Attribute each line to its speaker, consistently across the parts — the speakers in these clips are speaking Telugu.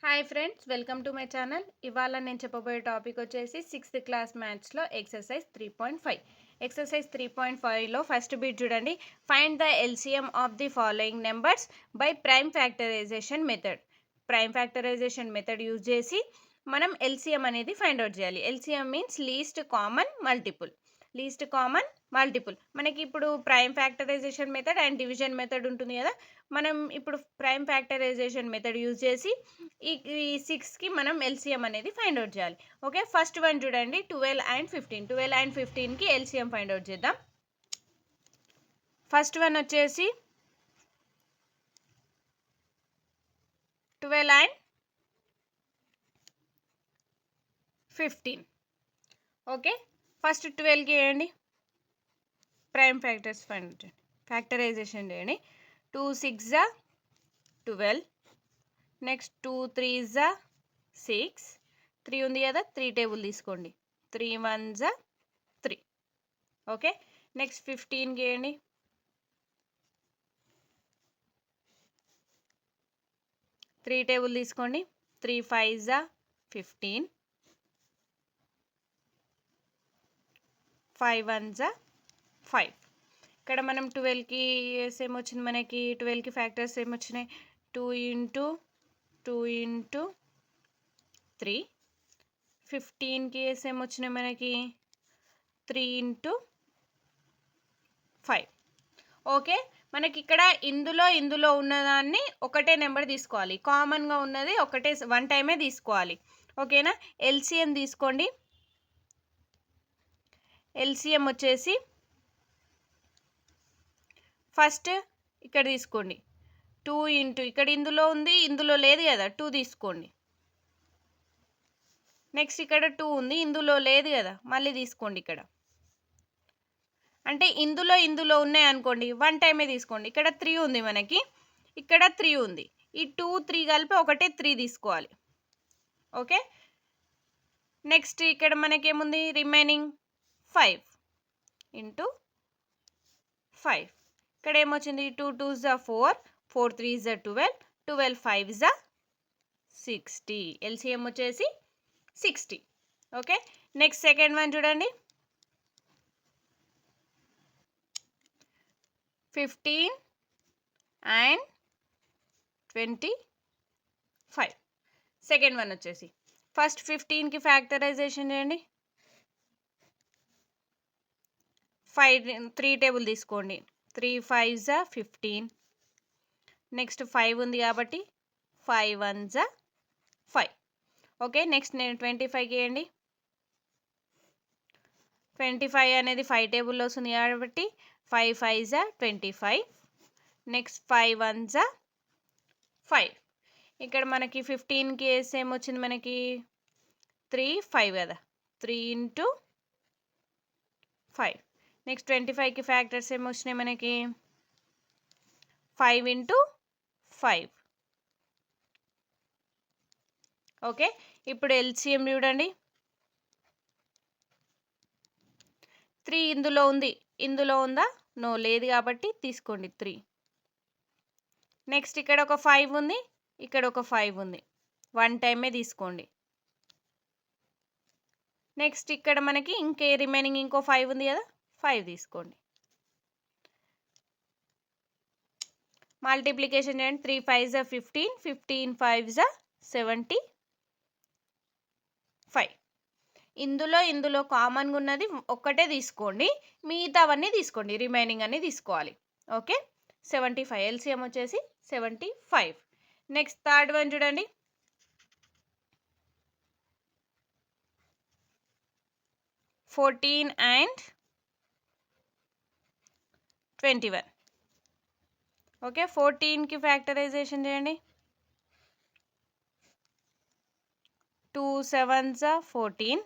Speaker 1: Hi friends, welcome to my channel. ఇవాళ నేను చెప్పబోయే టాపిక్ వచ్చేసి 6th క్లాస్ మ్యాథ్స్లో ఎక్సర్సైజ్ 3.5. ఎక్సర్సైజ్ 3.5లో ఫస్ట్ బిట్ చూడండి. Find the LCM of the following numbers by prime factorisation method. Prime factorisation method use చేసి మనం ఎల్సిఎం అనేది ఫైండ్ అవుట్ చేయాలి. LCM means least common multiple. మనకి ఇప్పుడు prime factorisation method and division method ఉంటుంది కదా. మనం ఇప్పుడు ప్రైమ్ ఫ్యాక్టరైజేషన్ మెథడ్ యూజ్ చేసి ఈ 6కి మనం ఎల్సిఎం అనేది ఫైండ్ అవుట్ చేయాలి. ఓకే, ఫస్ట్ వన్ చూడండి, 12 and 15. 12 and 15కి ఎల్సిఎం ఫైండ్ అవుట్ చేద్దాం. ఫస్ట్ వన్ వచ్చేసి 12 and 15. ఓకే, ఫస్ట్ 12కి వేయండి, ప్రైమ్ ఫ్యాక్టర్స్ ఫైండ్ అవుట్ చేయండి, ఫ్యాక్టరైజేషన్ చేయండి. 2 6 12, నెక్స్ట్ 2 3 6, 3 ఉంది కదా, 3 టేబుల్ తీసుకోండి, 3 1 3. ఓకే, నెక్స్ట్ 15కి వేయండి, 3 టేబుల్ తీసుకోండి, 3 5 15, 5 1 5. ఇక్కడ మనం 12కి ఏమొచ్చింది, మనకి 12కి ఫ్యాక్టర్స్ ఏమొచ్చినాయి, 2 into 2 into 3. 15కి ఏమొచ్చినాయి మనకి 3 into 5. ఓకే, మనకి ఇక్కడ ఇందులో ఉన్నదాన్ని ఒకటే నెంబర్ తీసుకోవాలి, కామన్గా ఉన్నది ఒకటే వన్ టైమే తీసుకోవాలి. ఓకేనా, ఎల్సిఎం తీసుకోండి. ఎల్సిఎం వచ్చేసి ఫస్ట్ ఇక్కడ తీసుకోండి, 2 into ఇక్కడ ఇందులో ఉంది, ఇందులో లేదు కదా, 2 తీసుకోండి. నెక్స్ట్ ఇక్కడ 2 ఉంది, ఇందులో లేదు కదా, మళ్ళీ తీసుకోండి. ఇక్కడ అంటే ఇందులో ఉన్నాయి అనుకోండి, వన్ టైమే తీసుకోండి. ఇక్కడ 3 ఉంది మనకి, ఇక్కడ 3 ఉంది, ఈ 2 3 కలిపి ఒకటే 3 తీసుకోవాలి. ఓకే, నెక్స్ట్ ఇక్కడ మనకేముంది, రిమైనింగ్ 5 into 5. ఇక్కడ ఏమొచ్చింది, 2 2 4, 4 3 12, 12 5 60. ఎల్సిఎం వచ్చేసి 60. ఓకే, నెక్స్ట్ సెకండ్ వన్ చూడండి, 15 and 25. సెకండ్ వన్ వచ్చేసి ఫస్ట్ 15కి ఫ్యాక్టరైజేషన్ చేయండి, 3 టేబుల్ తీసుకోండి, 3 5 15, నెక్స్ట్ 5 ఉంది కాబట్టి 5 1 5. ఓకే, నెక్స్ట్ నేను 25కి వేయండి, 25 అనేది 5 టేబుల్లో వస్తుంది కాబట్టి 5 5 25, నెక్స్ట్ 5 1 5. ఇక్కడ మనకి 15కి ఏమొచ్చింది, మనకి 3 5 కదా, 3 into 5. నెక్స్ట్ 25కి ఫ్యాక్టర్స్ ఏమొచ్చినాయి మనకి 5 into 5. ఓకే, ఇప్పుడు ఎల్సిఎం చూడండి, 3 ఇందులో ఉంది, ఇందులో ఉందా, నో లేదు కాబట్టి తీసుకోండి 3. నెక్స్ట్ ఇక్కడ ఒక 5 ఉంది, ఇక్కడ ఒక 5 ఉంది, వన్ టైమే తీసుకోండి. నెక్స్ట్ ఇక్కడ మనకి రిమైనింగ్ ఇంకో 5 ఉంది కదా, 5 తీసుకోండి. మల్టిప్లికేషన్ చేయండి, 3 5 15, 15 5 75. ఇందులో కామన్గా ఉన్నది ఒక్కటే తీసుకోండి, మిగతావన్నీ తీసుకోండి, రిమైనింగ్ అన్నీ తీసుకోవాలి. ఓకే, 75. ఎల్సిఎం వచ్చేసి 75. నెక్స్ట్ థర్డ్ వన్ చూడండి, 14 and 21. ఓకే, 14కి ఫ్యాక్టరైజేషన్ చేయండి, 2 7 14,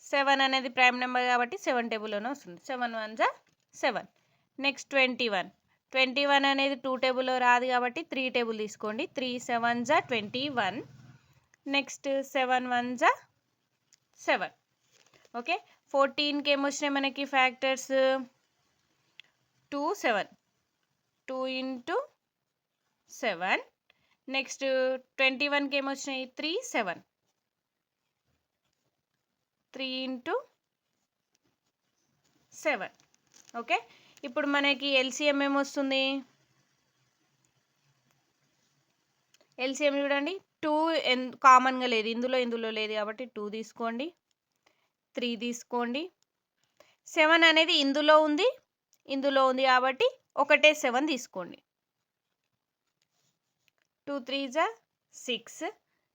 Speaker 1: 7 అనేది ప్రైమ్ నెంబర్ కాబట్టి 7 టేబుల్లోనే వస్తుంది, 7 1 7. నెక్స్ట్ 21 అనేది 2 టేబుల్లో రాదు కాబట్టి 3 టేబుల్ తీసుకోండి, 3 7 21, నెక్స్ట్ 7 1 7. ఓకే, 14కి ఏమొచ్చినాయి మనకి ఫ్యాక్టర్స్ 2 7, 2 into 7, నెక్స్ట్ 21కి ఏమొచ్చినాయి 3 7 3 ఇంటూ 7. ఓకే, ఇప్పుడు మనకి ఎల్సిఎం ఏమొస్తుంది? ఎల్సిఎం చూడండి, 2 కామన్గా లేదు, ఇందులో లేదు కాబట్టి 2 తీసుకోండి, 3 తీసుకోండి. 7 అనేది ఇందులో ఉంది కాబట్టి ఒకటే 7 తీసుకోండి. 2 3 జా 6,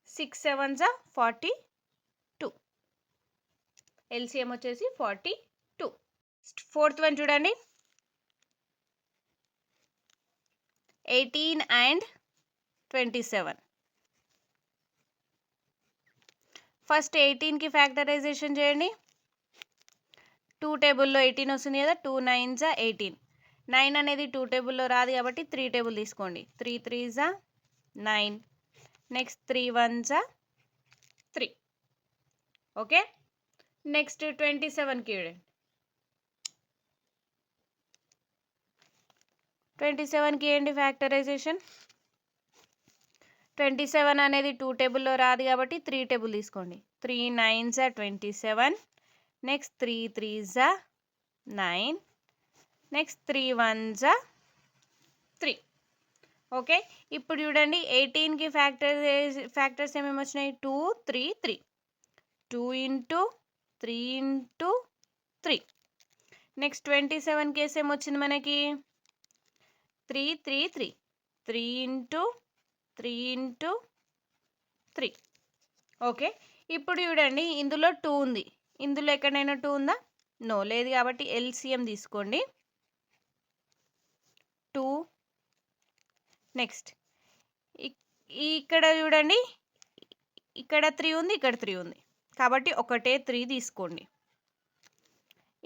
Speaker 1: 6 7 జా 42. ఎల్సిఎం వచ్చేసి 42. ఫోర్త్ వన్ చూడండి, 18 and 27. ఫస్ట్ 18కి ఫ్యాక్టరైజేషన్ చేయండి. 2 టేబుల్లో 18 వస్తుంది కదా, 2 9 జా 18. 9 అనేది 2 టేబుల్లో రాదు కాబట్టి 3 టేబుల్ తీసుకోండి. 3 3 జా 9. నెక్స్ట్ 3 1 జా 3. ఓకే, నెక్స్ట్ 27కి చూడండి. 27కి ఏంటి ఫ్యాక్టరైజేషన్? 27 అనేది 2 టేబుల్లో రాదు కాబట్టి 3 టేబుల్ తీసుకోండి. 3 9 జా 27. నెక్స్ట్ 3 3 జా 9. నెక్స్ట్ 3 1 జా 3. ఓకే, ఇప్పుడు చూడండి 18కి ఫ్యాక్టర్స్ ఏమేమి వచ్చినాయి? 2 3 3. 2 ఇంటూ 3 ఇంటూ 3. నెక్స్ట్ 27 కేసు ఏమొచ్చింది మనకి? 3 3 3. 3 ఇంటూ 3 ఇంటూ 3. ఓకే, ఇప్పుడు చూడండి ఇందులో 2 ఉంది, ఇందులో ఎక్కడైనా 2 ఉందా? నో, లేదు కాబట్టి ఎల్సిఎం తీసుకోండి. 2. నెక్స్ట్ ఇక్కడ చూడండి, ఇక్కడ 3 ఉంది, ఇక్కడ 3 ఉంది కాబట్టి ఒకటే 3 తీసుకోండి.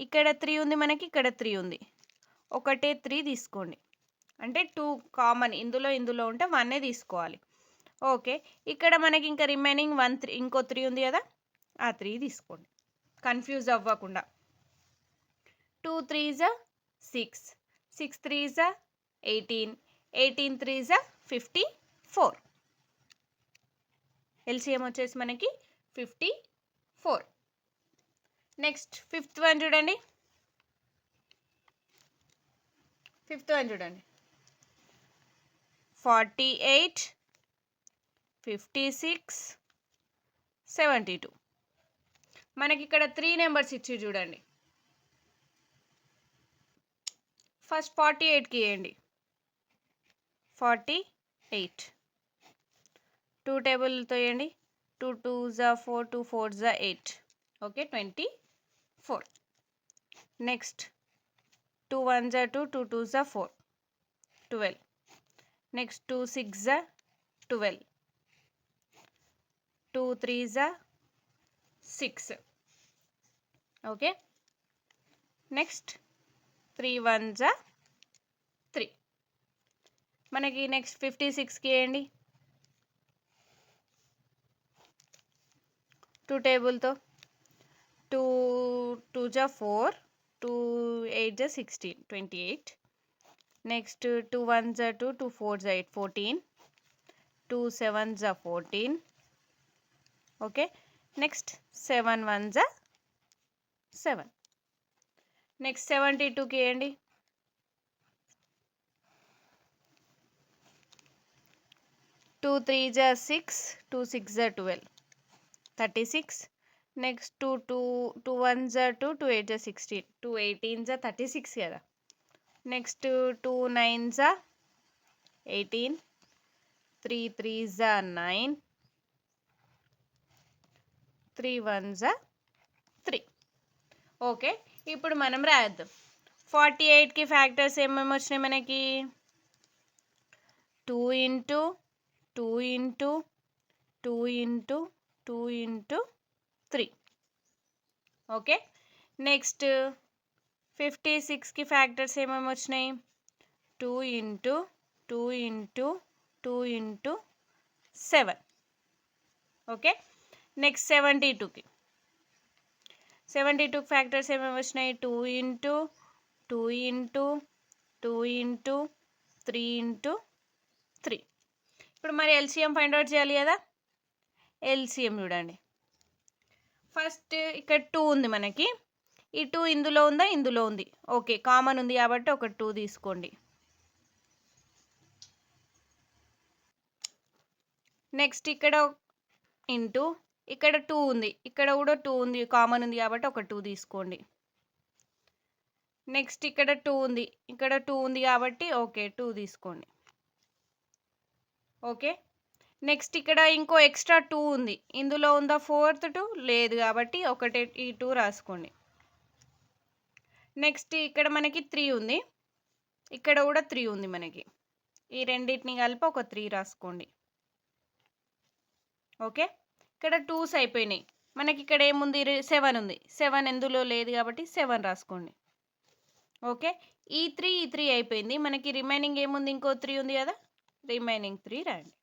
Speaker 1: ఇక్కడ 3 ఉంది మనకి, ఇక్కడ 3 ఉంది, ఒకటే 3 తీసుకోండి. అంటే 2 కామన్, ఇందులో ఉంటే 1 తీసుకోవాలి. ఓకే, ఇక్కడ మనకి ఇంకా రిమైనింగ్ 1 3 ఇంకో 3 ఉంది కదా, ఆ 3 తీసుకోండి, కన్ఫ్యూజ్ అవ్వకుండా. 2 3 జా 6, 6 3 జా 18, 18 3 జా 54. ఎల్సిఎం వచ్చేసి మనకి 54. నెక్స్ట్ ఫిఫ్త్ వన్ చూడండి, 48 56 72. మనకి ఇక్కడ 3 నెంబర్స్ ఇచ్చి చూడండి. ఫస్ట్ 48కి వేయండి. 48 2 టేబుల్తో వేయండి. 2 2 జా 4, 2 4 జా 8. ఓకే, 24. నెక్స్ట్ 2 1 జా 2, 2 2 జా 4, 12. నెక్స్ట్ 2 6 జా 12, 2 3 జా 6. ఓకే, నెక్స్ట్ 3 1 జా 3. మనకి నెక్స్ట్ 56కి వేయండి. 2 టేబుల్తో 2 2 జా 4, 2 8 జా 16, 28. నెక్స్ట్ 2 1 జా 2, 2 4 జా 8, 14. 2 7 జా 14. ఓకే, నెక్స్ట్ 7 1 జా 7. నెక్స్ట్ 72కి వేయండి. 2 3 జా 6, 2 6 జా 12, 36. నెక్స్ట్ 2 2 2 1 జా 2, 2 8 జా 16, 2 18 జా 36 కదా. నెక్స్ట్ 2 9 జా 18, 3 3 జా 9, 3 1 జా 3. ఓకే, ఇప్పుడు మనం రాద్దాం. 48కి ఫ్యాక్టర్స్ ఏమేమి వచ్చినాయి మనకి? 2 into 2 into 2 into 2 into 3. Okay, next 56కి ఫ్యాక్టర్స్ ఏమేమి వచ్చినాయి? 2 into 2 into 2 into 7. Okay, next 72కి ఫ్యాక్టర్స్ ఏమేమి వచ్చినాయి? 2 ఇంటూ 2 ఇంటూ 2 ఇంటూ 3 ఇంటూ 3. ఇప్పుడు మరి ఎల్సిఎం ఫైండ్ అవుట్ చేయాలి కదా. ఎల్సిఎం చూడండి, ఫస్ట్ ఇక్కడ 2 ఉంది మనకి. ఈ 2 ఇందులో ఉందా? ఇందులో ఉంది. ఓకే, కామన్ ఉంది కాబట్టి ఒక 2 తీసుకోండి. నెక్స్ట్ ఇక్కడ ఇంటూ ఇక్కడ 2 ఉంది, ఇక్కడ కూడా 2 ఉంది, కామన్ ఉంది కాబట్టి ఒక 2 తీసుకోండి. నెక్స్ట్ ఇక్కడ 2 ఉంది, ఇక్కడ 2 ఉంది కాబట్టి ఓకే 2 తీసుకోండి. ఓకే, నెక్స్ట్ ఇక్కడ ఇంకో ఎక్స్ట్రా 2 ఉంది, ఇందులో ఉందా 4th 2? లేదు కాబట్టి ఒకటే ఈ 2 రాసుకోండి. నెక్స్ట్ ఇక్కడ మనకి 3 ఉంది, ఇక్కడ కూడా 3 ఉంది మనకి. ఈ రెండింటిని కలిపి ఒక 3 రాసుకోండి. ఓకే, ఇక్కడ 2s అయిపోయినాయి. మనకి ఇక్కడ ఏముంది? 7 ఉంది. 7 ఎందులో లేదు కాబట్టి 7 రాసుకోండి. ఓకే, ఈ 3 అయిపోయింది. మనకి రిమైనింగ్ ఏముంది? ఇంకో 3 ఉంది కదా, రిమైనింగ్ 3 రాయండి.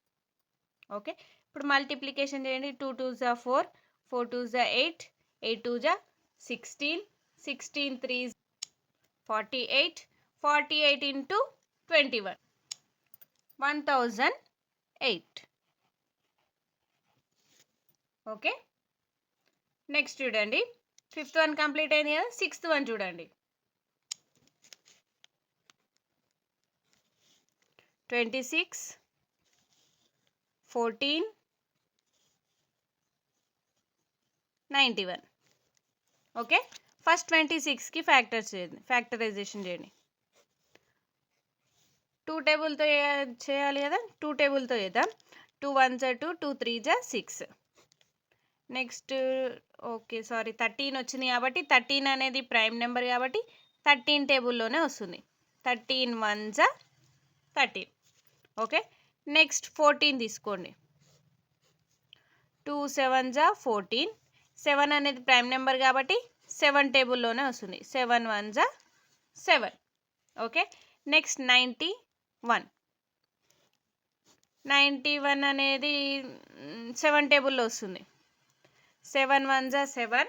Speaker 1: ఓకే, ఇప్పుడు మల్టిప్లికేషన్ చేయండి. 2 2s 4, 4 2s 8, 8 2s 16, 16 3s 48, 48 into 21, 1008. Okay, next చూడండి, 5th వన్ కంప్లీట్ అయింది కదా. 6th వన్ చూడండి. 26, 14, 91. ఓకే, ఫస్ట్ 26కి ఫ్యాక్టరైజేషన్ చేయండి. 2 టేబుల్తో చేయాలి కదా, 2 టేబుల్తో చేద్దాం. 2 1s 2, 2 3s 6. Next okay sorry 13 వచ్చింది కాబట్టి 13 అనేది ప్రైమ్ నెంబర్ కాబట్టి 13 టేబుల్లోనే వస్తుంది. 13 1s 13. ఓకే, నెక్స్ట్ 14 తీసుకోండి. 2 7s 14. 7 అనేది ప్రైమ్ నెంబర్ కాబట్టి 7 టేబుల్లోనే వస్తుంది. 7 1s 7. Okay, next 91. 91 అనేది 7 టేబుల్లో వస్తుంది. 7 1s 7,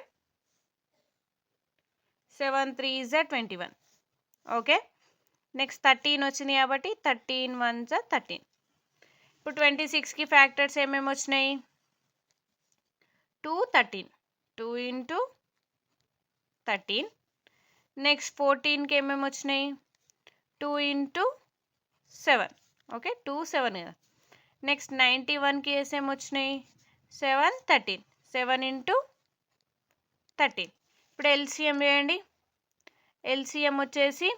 Speaker 1: 7 3s 21. ఓకే, నెక్స్ట్ 13 వచ్చింది కాబట్టి 13 1s 13. ఇప్పుడు 26కి ఫ్యాక్టర్స్ ఏమేమి వచ్చినాయి? 2 13, 2 into 13. నెక్స్ట్ 14కి ఏమేమి వచ్చినాయి? 2 into 7. ఓకే, 2 7 కదా. నెక్స్ట్ 91కి ఏమేమి వచ్చినాయి? 7 13, 7 into 13. ఇప్పుడు ఎల్సిఎం చేయండి. ఎల్సిఎం వచ్చేసి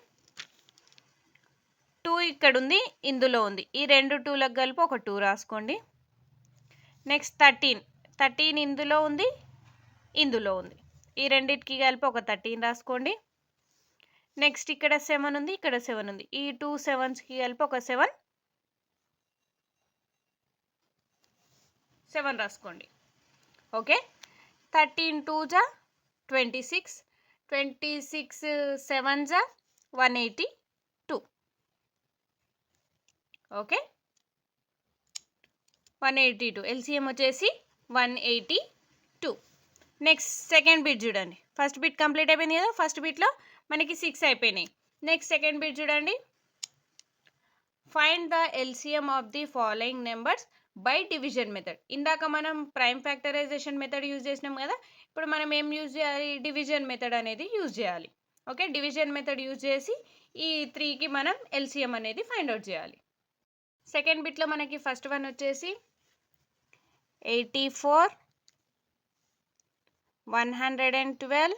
Speaker 1: 2 ఇక్కడ ఉంది, ఇందులో ఉంది. ఈ రెండు 2లకు కలిపి ఒక 2 రాసుకోండి. నెక్స్ట్ 13 ఇందులో ఉంది, ఇందులో ఉంది. ఈ రెండింటికి కలిపి ఒక 13 రాసుకోండి. నెక్స్ట్ ఇక్కడ 7 ఉంది, ఇక్కడ 7 ఉంది. ఈ 2 7స్కి కలిపి ఒక 7 రాసుకోండి. Okay, 13 2s 26, 26 7s 182. Okay, 182. LCM వచ్చేసి 182. నెక్స్ట్ సెకండ్ బిట్ చూడండి. ఫస్ట్ బిట్ కంప్లీట్ అయిపోయింది కదా. ఫస్ట్ బిట్లో మనకి 6 అయిపోయినాయి. నెక్స్ట్ సెకండ్ బిట్ చూడండి. Find the LCM of the following numbers by division method. ఇందాక మనం ప్రైమ్ ఫ్యాక్టరైజేషన్ మెథడ్ యూజ్ చేసినాం కదా, ఇప్పుడు మనం ఏం యూజ్ చేయాలి? డివిజన్ మెథడ్ అనేది యూజ్ చేయాలి. ఓకే, డివిజన్ మెథడ్ యూజ్ చేసి ఈ 3కి మనం ఎల్సిఎం అనేది ఫైండ్ అవుట్ చేయాలి. సెకండ్ బిట్లో మనకి ఫస్ట్ వన్ వచ్చేసి 84, 112,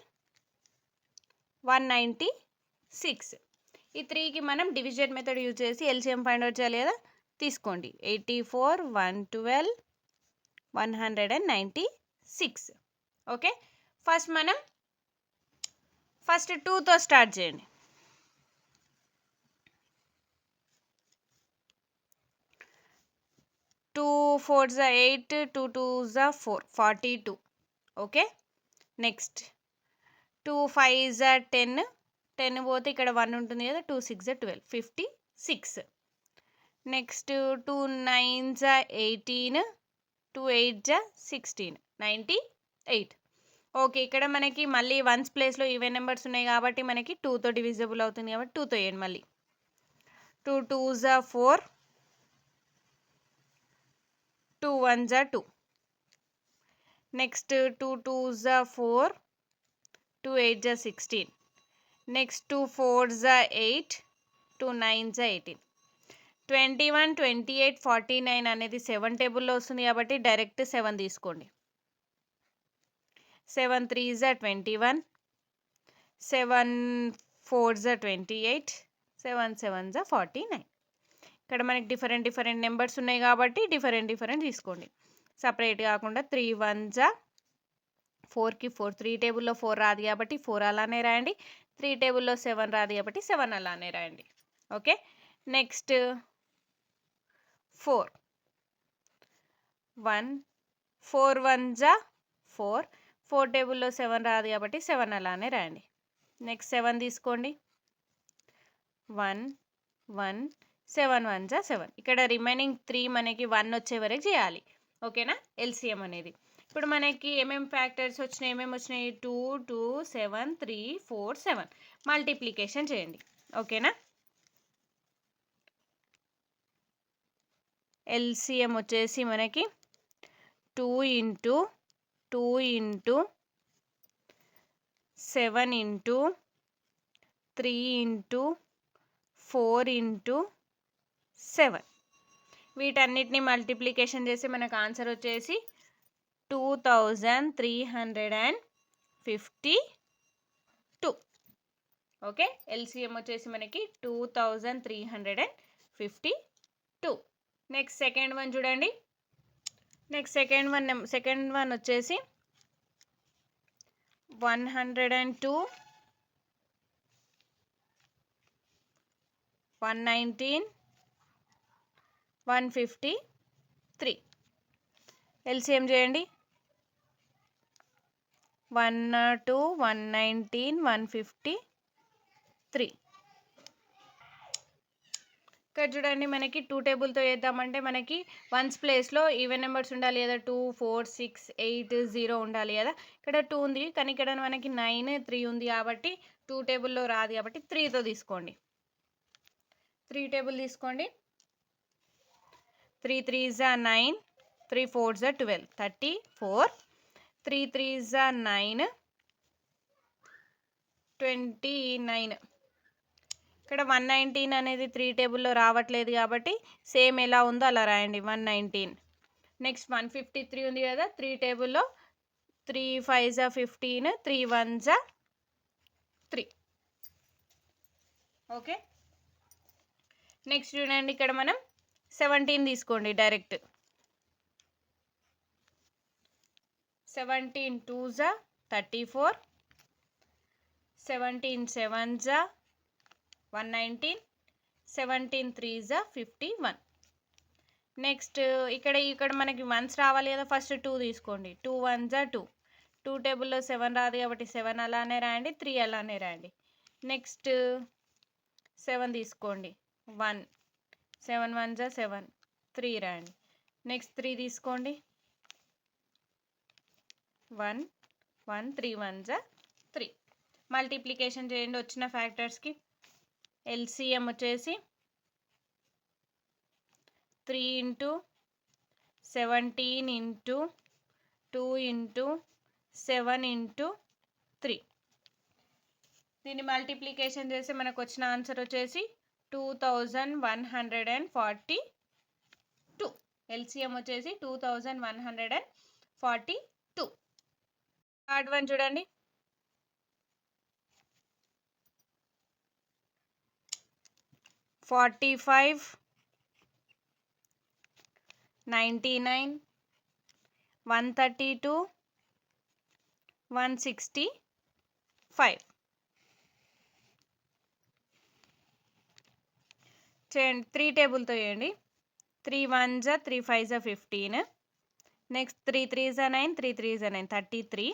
Speaker 1: 196. ఈ 3కి మనం డివిజన్ మెథడ్ యూజ్ చేసి ఎల్సిఎం ఫైండ్ అవుట్ చేయాలి కదా. తీసుకోండి 84, 112, 196. ఓకే, ఫస్ట్ 2తో స్టార్ట్ చేయండి. 2 4s 8, 2 2s 4, 42. Okay, next 2 5s 10, 10 పోతే ఇక్కడ 1 ఉంటుంది కదా. 2 6s 12, 56. Next 2 9s 18, 2 8s 16, 98. Okay, ఇక్కడ మనకి మళ్ళీ 1s ప్లేస్లో ఈవెన్ నెంబర్స్ ఉన్నాయి కాబట్టి మనకి 2తో డివిజిబుల్ అవుతుంది కాబట్టి 2తో వేయండి. మళ్ళీ 2 2s 4, 2 1s are 2. Next 2 2s are 4, 2 8s are 16. Next 2 4s are 8, 2 9s are 18. 21 28 49 అనేది 7 టేబుల్లో వస్తుంది కాబట్టి డైరెక్ట్ 7 తీసుకోండి. 7 3s are 21, 7 4s are 28, 7 7s are 49. ఇక్కడ మనకి డిఫరెంట్ నెంబర్స్ ఉన్నాయి కాబట్టి డిఫరెంట్ తీసుకోండి. సపరేట్ కాకుండా 3 1s are 4కి 4, 3 టేబుల్లో 4 రాదు కాబట్టి 4 అలానే రాయండి. 3 టేబుల్లో 7 రాదు కాబట్టి 7 అలానే రాయండి. ఓకే, నెక్స్ట్ 4 1 4 1s are 4, 4 టేబుల్లో 7 రాదు కాబట్టి 7 అలానే రాయండి. నెక్స్ట్ 7 తీసుకోండి. 1 1 7 1s are 7. ఇక్కడ రిమైనింగ్ 3 మనకి 1 వచ్చే వరకు చేయాలి. ఓకేనా, ఎల్సిఎం అనేది. ఇప్పుడు మనకి ఏమేమి ఫ్యాక్టర్స్ వచ్చినాయి, 2 2 7 3 4 7 మల్టిప్లికేషన్ చేయండి. ఓకేనా, ఎల్సిఎం వచ్చేసి మనకి 2 into 2 into 7 into 3 into 4 into 7 వీటన్నిటిని మల్టిప్లికేషన్ చేసి మనకు ఆన్సర్ వచ్చేసి 2352. ఓకే, ఎల్సిఎం వచ్చేసి మనకి 2352. నెక్స్ట్ సెకండ్ వన్ చూడండి. నెక్స్ట్ సెకండ్ వన్ వచ్చేసి 102 119 153. ఎల్సిఎం చేయండి. 102 119 153. ఇక్కడ చూడండి మనకి 2 టేబుల్తో చేద్దామంటే మనకి వన్స్ ప్లేస్లో ఈవెన్ నెంబర్స్ ఉండాలి కదా, 2 4 6 8 0 ఉండాలి కదా. ఇక్కడ 2 ఉంది కానీ ఇక్కడ మనకి 9 3 ఉంది కాబట్టి 2 టేబుల్లో రాదు కాబట్టి 3తో తీసుకోండి. 3 టేబుల్ తీసుకోండి. 3 3s are 9, 3 4s are 12, 34. 3 3s are 9, 29. ఇక్కడ 119 అనేది 3 టేబుల్లో రావట్లేదు కాబట్టి సేమ్ ఎలా ఉందో అలా రాయండి, 119. నెక్స్ట్ 153 ఉంది కదా 3 టేబుల్లో, 3 5s are 15, 3 1s are 3. Okay, next చూడండి ఇక్కడ మనం 17 తీసుకోండి direct. 17 2s are 34, 17 7s are 119, 17 3s are 51. Next ఇక్కడ మనకి 1s రావాలి కదా, ఫస్ట్ 2 తీసుకోండి. 2 1s are 2, 2 టేబుల్లో 7 రాదు కాబట్టి 7 అలానే రాయండి, 3 అలానే రాయండి. నెక్స్ట్ 7 తీసుకోండి. 1 7 1s are 7, 3 రాయండి. నెక్స్ట్ 3 తీసుకోండి. 1 1 3 1s are 3. మల్టిప్లికేషన్ చేయండి వచ్చిన ఫ్యాక్టర్స్కి. ఎల్సిఎం వచ్చేసి 3 ఇంటూ 17 ఇంటూ 2 ఇంటూ 7 ఇంటూ 3. దీన్ని మల్టిప్లికేషన్ చేసి మనకు వచ్చిన ఆన్సర్ వచ్చేసి 2142. ఎల్సిఎం వచ్చేసి 2142. థర్డ్ వన్ చూడండి. 45 99 132 165. చేయండి 3 టేబుల్తో చేయండి. 3 1s are 3 5s are 15. Next 3 3s are 9, 3 3s are 9 33.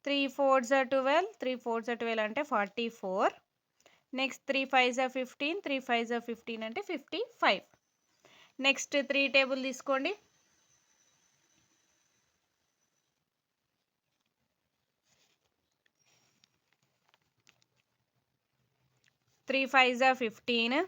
Speaker 1: 3 4s are 12, 3 4s are 12 అంటే 44. Next 3 5s are 15, 3 5s are 15 అంటే 55. నెక్స్ట్ 3 టేబుల్ తీసుకోండి. 3 5s are 15,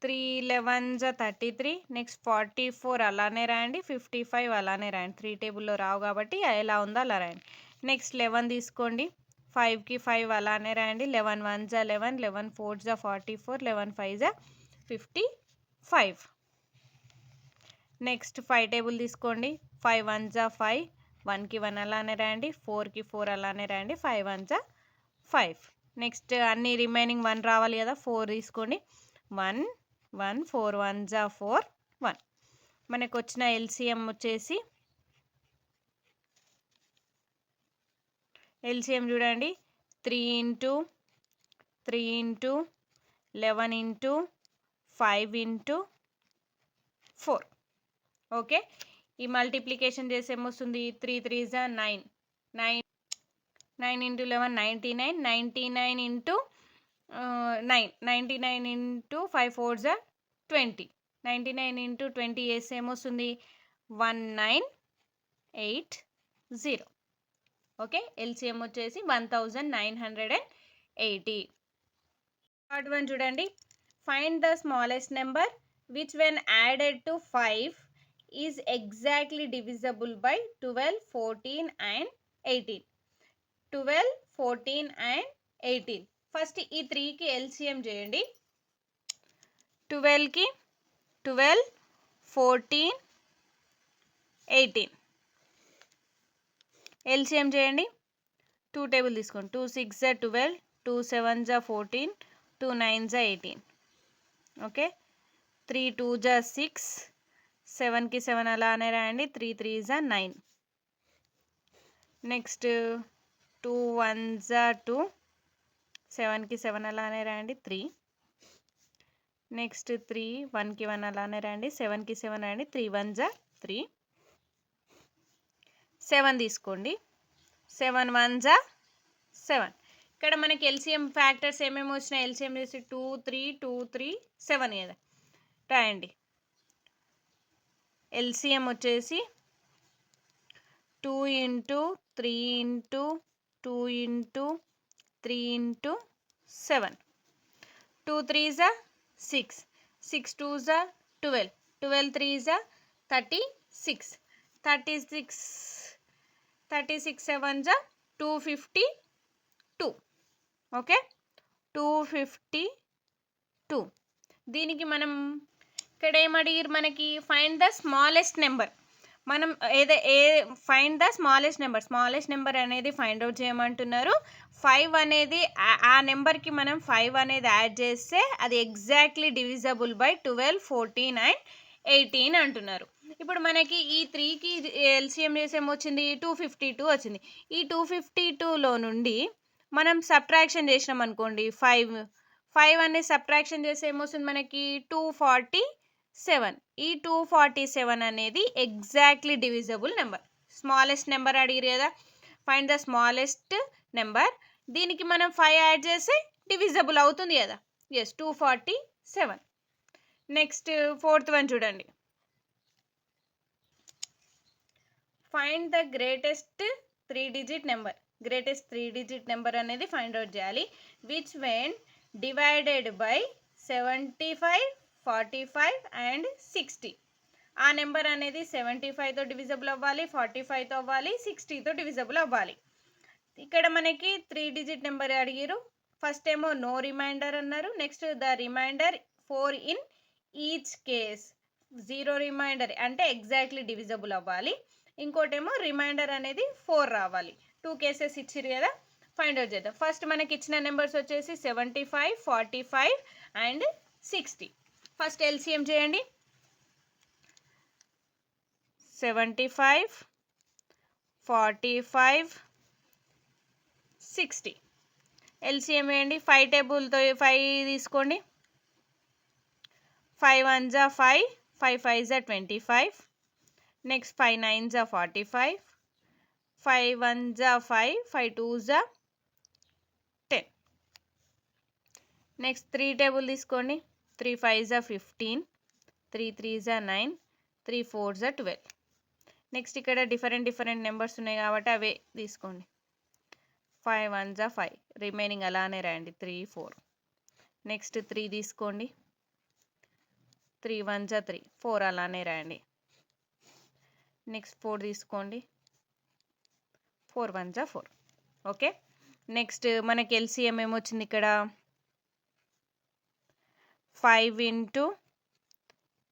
Speaker 1: 3 11 33, నెక్స్ట్ 44 అలానే రాయండి, 55 అలానే రాయండి. 3 టేబుల్లో రావు కాబట్టి ఎలా ఉందో అలా రాయండి. నెక్స్ట్ 11 తీసుకోండి, 5కి 5 అలానే రాయండి. 11 1 జా 11, 11 4 జా 44, 11 5 జా 55. నెక్స్ట్ 5 టేబుల్ తీసుకోండి, 5 1 జా 5, 1కి 1 అలానే రాయండి, 4కి 4 అలానే రాయండి, 5 1 జా 5. నెక్స్ట్ అన్ని రిమైనింగ్ 1 రావాలి కదా, 4 తీసుకోండి, 1 1 4 1 జా 4 1. మనకు వచ్చిన ఎల్సిఎం వచ్చేసి చూడండి, 3 into 3 into 11 into 5 into 4. Okay, ఈ మల్టిప్లికేషన్ చేసి ఏమొస్తుంది, 3 3 జా 9, 9 ఇంటూ 11 99, 99 ఇంటూ 9, 99 ఇంటూ 5 4 జా 20, 99 ఇంటూ 20 వేస్తే ఏమొస్తుంది, 1980. ఓకే, ఎల్సిఎం వచ్చేసి 1980. థర్డ్ వన్ చూడండి, find the smallest number which when added to 5 is exactly divisible by 12 14 and 18. 12 14 and 18. First ఈ 3కి ఎల్సిఎం చేయండి. 12కి 12 14 18 ఎల్సిఎం చేయండి. 2 టేబుల్ తీసుకోండి, 2 6 జా 12, 2 7 జా 14, 2 9 జా 18. ఓకే, 3 2 జా 6, 7కి 7 అలానే రాయండి, 3 3 జా 9. నెక్స్ట్ 2 1 జా 2, 7కి 7 అలానే రాయండి, 3. నెక్స్ట్ 3 1కి 1 అలానే రాయండి, 7కి 7 రాయండి, 3 1 జా 3. 7 తీసుకోండి, 7 1 జా 7. ఇక్కడ మనకి ఎల్సిఎం ఫ్యాక్టర్స్ ఏమేమి వచ్చినాయి, ఎల్సిఎం చేసి 2 3 2 3 7 కదా రాయండి. ఎల్సిఎం వచ్చేసి 2 ఇంటూ 3 ఇంటూ 2 ఇంటూ 3 ఇంటూ 7. 2 3 జా 6, 6 2 జా 12, 12 3 జా 36, 36 7 జా 252. ఓకే, 252. దీనికి మనం ఇక్కడ ఏమడిగారు, మనకి ఫైండ్ ద స్మాలెస్ట్ నెంబర్. మనం ఫైండ్ ద స్మాలెస్ట్ నెంబర్ అనేది ఫైండ్ అవుట్ చేయమంటున్నారు. 5 అనేది ఆ నెంబర్కి మనం 5 అనేది యాడ్ చేస్తే అది ఎగ్జాక్ట్లీ డివిజబుల్ బై 12 14 అండ్ 18 అంటున్నారు. ఇప్పుడు మనకి ఈ 3కి ఎల్సిఎం చేసి ఏమొచ్చింది, 252 వచ్చింది. ఈ 252లో నుండి మనం సబ్ట్రాక్షన్ చేసినాం అనుకోండి, 5 అనేది సబ్ట్రాక్షన్ చేస్తే ఏమొస్తుంది మనకి, 247. ఈ 247 అనేది exactly divisible number. Smallest number అడిగిరు కదా, ఫైండ్ ద స్మాలెస్ట్ నెంబర్. దీనికి మనం 5 యాడ్ చేస్తే డివిజబుల్ అవుతుంది కదా, ఎస్ 247. నెక్స్ట్ 4th వన్ చూడండి, find the greatest 3 digit number అనేది ఫైండ్ అవుట్ చేయాలి. Which when divided by 75 45 and 60. ఆ నెంబర్ అనేది 75తో డివిజబుల్ అవ్వాలి, 45తో అవ్వాలి, 60తో డివిజబుల్ అవ్వాలి. ఇక్కడ మనకి 3 డిజిట్ నెంబర్ అడిగిరు. ఫస్ట్ ఏమో నో రిమైండర్ అన్నారు, next the remainder 4 in each case. 0 remainder అంటే ఎగ్జాక్ట్లీ డివిజబుల్ అవ్వాలి, ఇంకోటేమో రిమైండర్ అనేది 4 రావాలి. 2 కేసెస్ ఇచ్చిరు కదా, ఫైండ్ అవుట్ చేద్దాం. ఫస్ట్ మనకి ఇచ్చిన నెంబర్స్ వచ్చేసి 75 45 అండ్ 60. ఫస్ట్ ఎల్సిఎం చేయండి. 75 45 60 ఎల్సిఎం వేయండి. 5 టేబుల్తో 5 తీసుకోండి, 5 1 జా 5, 5 5 జా 25. నెక్స్ట్ 5 9 జా 45, 5 1 జా 5, 5 2 జా 10. నెక్స్ట్ 3 టేబుల్ తీసుకోండి, 3 5 జా 15, 3 3 జా 9, 3 4 జా 12. నెక్స్ట్ ఇక్కడ డిఫరెంట్ నెంబర్స్ ఉన్నాయి కాబట్టి అవే తీసుకోండి. 5 1 జా 5, రిమైనింగ్ అలానే రాయండి 3 4. నెక్స్ట్ 3 తీసుకోండి, 3 1 జా 3, 4 అలానే రాయండి. నెక్స్ట్ 4 తీసుకోండి, 4 1 జా 4. ఓకే, నెక్స్ట్ మనకి ఎల్సిఎం ఏమొచ్చింది ఇక్కడ 5 into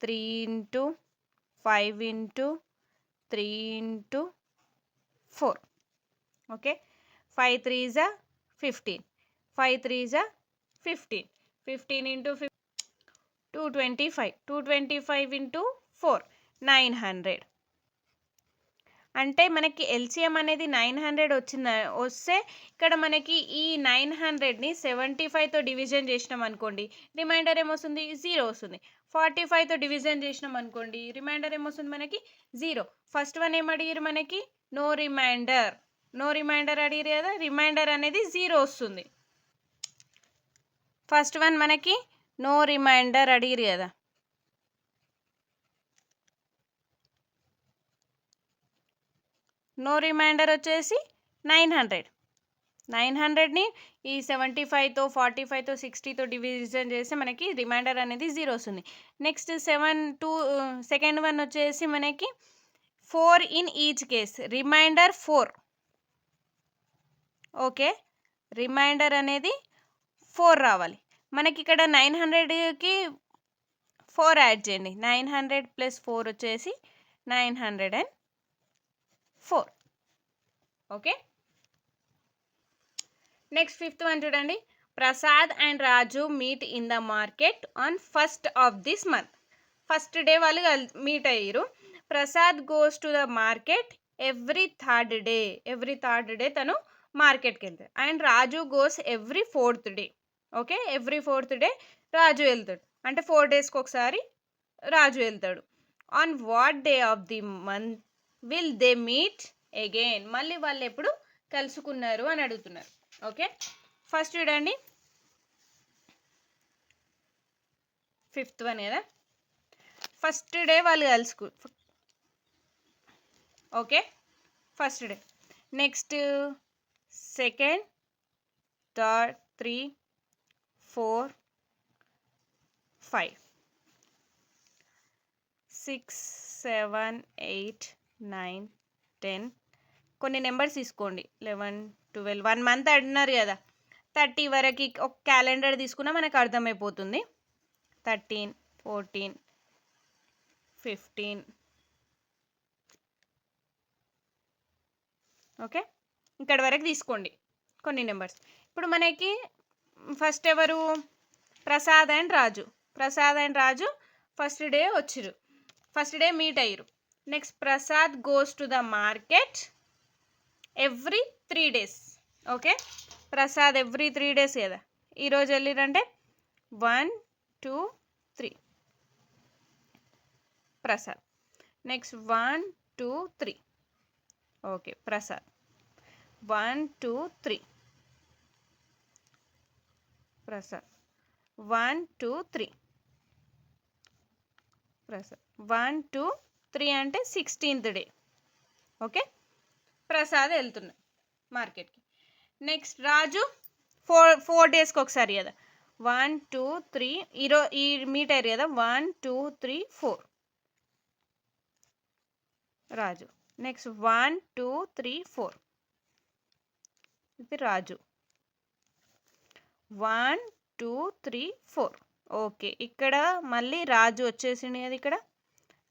Speaker 1: 3 into 5 into 3 into 4. Okay, 5 3 జా 15, 5 3 జా 15, 15 ఇంటూ 225, 225 ఇంటూ 4 900. అంటే మనకి ఎల్సిఎం అనేది 900 వస్తే ఇక్కడ మనకి ఈ 900ని 75తో డివిజన్ చేసినాం అనుకోండి, రిమైండర్ ఏమొస్తుంది 0 వస్తుంది. 45తో డివిజన్ చేసినాం అనుకోండి, రిమైండర్ ఏమొస్తుంది మనకి 0. ఫస్ట్ వన్ ఏం అడిగారు మనకి నో రిమైండర్, నో రిమైండర్ అడిగారు కదా, రిమైండర్ అనేది 0 వస్తుంది. ఫస్ట్ వన్ మనకి నో రిమైండర్ అడిగారు కదా, నో రిమైండర్ వచ్చేసి 900. 900ని ఈ 75తో 45తో 60తో డివిజన్ చేస్తే మనకి రిమైండర్ అనేది 0 వస్తుంది. నెక్స్ట్ సెకండ్ వన్ వచ్చేసి మనకి 4 in each case, remainder 4. Okay, remainder అనేది 4 రావాలి మనకి. ఇక్కడ 900కి 4 యాడ్ చేయండి, 900 ప్లస్ 4 వచ్చేసి 904. ఓకే, నెక్స్ట్ ఫిఫ్త్ వన్ చూడండి. Prasad and Raju meet in the market on 1st of this month. First day వాళ్ళు మీట్ అయ్యారు. Prasad goes to the market every third day తను మార్కెట్కి వెళ్తాడు. And Raju goes every 4th day. Okay, every 4th day రాజు వెళ్తాడు, అంటే 4 డేస్కి ఒకసారి రాజు వెళ్తాడు. On what day of the month will they meet again, మళ్ళీ వాళ్ళు ఎప్పుడు కలుసుకున్నారు అని అడుగుతున్నారు. ఓకే, ఫస్ట్ చూడండి ఫిఫ్త్ వన్ కదా, ఫస్ట్ డే వాళ్ళు okay, first day. Next second, third, 3 4 5 6 7 8 9 10. కొన్ని నెంబర్స్ తీసుకోండి, 11 12, 1 మంత్ అడిగినారు కదా, 30 వరకు ఒక క్యాలెండర్ తీసుకున్నా మనకు అర్థమైపోతుంది. 13 14 15. ఓకే, ఇక్కడ వరకు తీసుకోండి కొన్ని నెంబర్స్. ఇప్పుడు మనకి ఫస్ట్ ఎవరు Prasad and Raju first day వచ్చిరు, ఫస్ట్ డే మీట్ అయ్యారు. Next Prasad goes to the market every 3 days. Okay, Prasad every 3 days కదా, ఈరోజు వెళ్ళిరంటే 1 2 3 ప్రసాద్. నెక్స్ట్ 1 2 3. ఓకే, ప్రసాద్ 1 2 3 ప్రసాద్ 1 2 3 ప్రసాద్ 1 2 3 అంటే 16th day. ఓకే, ప్రసాద్ వెళ్తున్నాడు మార్కెట్కి. నెక్స్ట్ రాజు 4 daysకి ఒకసారి కదా, 1 2 3 ఈ మీట్ అయ్యారు కదా, 1 2 3 4 రాజు. నెక్స్ట్ 1 2 3 4 ఇది రాజు, 1 2 3 4. ఓకే, ఇక్కడ మళ్ళీ రాజు వచ్చేసింది కదా ఇక్కడ,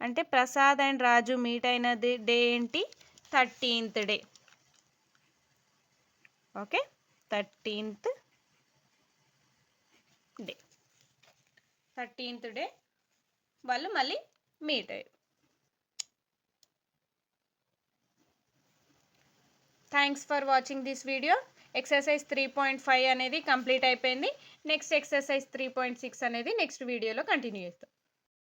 Speaker 1: అంటే ప్రసాద్ అండ్ రాజు మీట్ అయిన డే ఏంటి 13th day. Okay, 13th day వాళ్ళు మళ్ళీ మీట్ అయ్యారు. Thanks for watching this video. Exercise 3.5 అనేది కంప్లీట్ అయిపోయింది. నెక్స్ట్ ఎక్సర్సైజ్ 3.6 అనేది నెక్స్ట్ వీడియోలో కంటిన్యూ చేస్తాం.